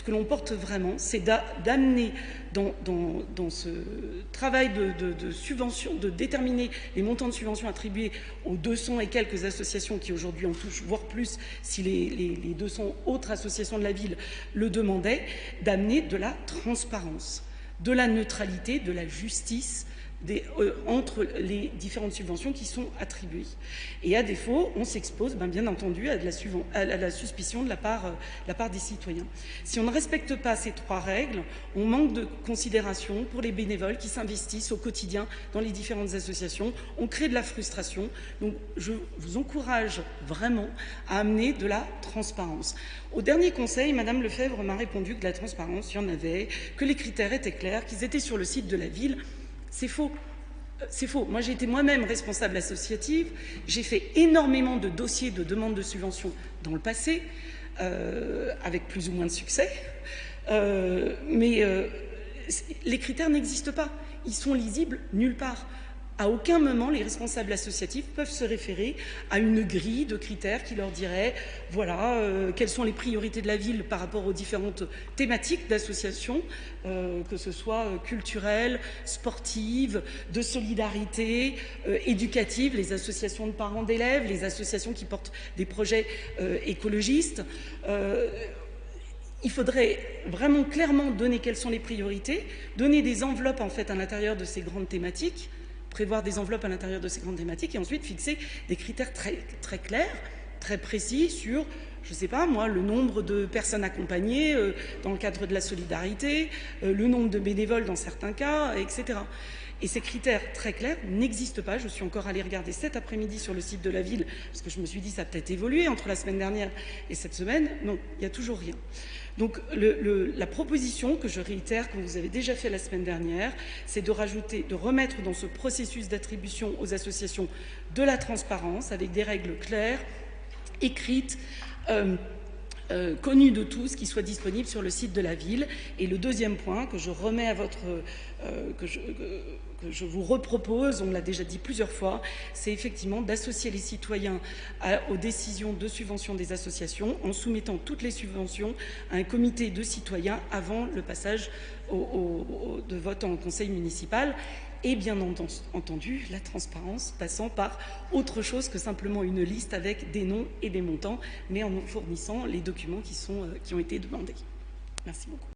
que l'on porte vraiment, c'est d'amener dans ce travail de subvention, de déterminer les montants de subventions attribués aux 200 et quelques associations qui aujourd'hui en touchent, voire plus si les 200 autres associations de la ville le demandaient, d'amener de la transparence, de la neutralité, de la justice entre les différentes subventions qui sont attribuées. Et à défaut, on s'expose bien entendu à la suspicion de la part des citoyens. Si on ne respecte pas ces 3 règles, on manque de considération pour les bénévoles qui s'investissent au quotidien dans les différentes associations, on crée de la frustration. Donc je vous encourage vraiment à amener de la transparence. Au dernier conseil, Madame Lefebvre m'a répondu que la transparence, il y en avait, que les critères étaient clairs, qu'ils étaient sur le site de la ville. C'est faux. C'est faux. Moi, j'ai été moi-même responsable associative. J'ai fait énormément de dossiers de demande de subvention dans le passé, avec plus ou moins de succès. Mais les critères n'existent pas. Ils sont lisibles nulle part. À aucun moment, les responsables associatifs peuvent se référer à une grille de critères qui leur dirait voilà, quelles sont les priorités de la ville par rapport aux différentes thématiques d'associations, que ce soit culturelles, sportives, de solidarité, éducatives, les associations de parents d'élèves, les associations qui portent des projets écologistes. Il faudrait vraiment clairement donner quelles sont les priorités, donner des enveloppes en fait à l'intérieur de ces grandes thématiques, prévoir des enveloppes à l'intérieur de ces grandes thématiques et ensuite fixer des critères très clairs, très précis sur, je ne sais pas moi, le nombre de personnes accompagnées dans le cadre de la solidarité, le nombre de bénévoles dans certains cas, etc. Et ces critères très clairs n'existent pas. Je suis encore allée regarder cet après-midi sur le site de la ville, parce que je me suis dit ça a peut-être évolué entre la semaine dernière et cette semaine. Non, il n'y a toujours rien. Donc la proposition que je réitère, que vous avez déjà fait la semaine dernière, c'est de remettre dans ce processus d'attribution aux associations de la transparence avec des règles claires, écrites, connues de tous, qui soient disponibles sur le site de la ville. Et le deuxième point que je remets à votre... que je vous repropose, on l'a déjà dit plusieurs fois, c'est effectivement d'associer les citoyens aux décisions de subvention des associations en soumettant toutes les subventions à un comité de citoyens avant le passage de vote en conseil municipal. Et bien entendu, la transparence passant par autre chose que simplement une liste avec des noms et des montants, mais en nous fournissant les documents qui ont été demandés. Merci beaucoup.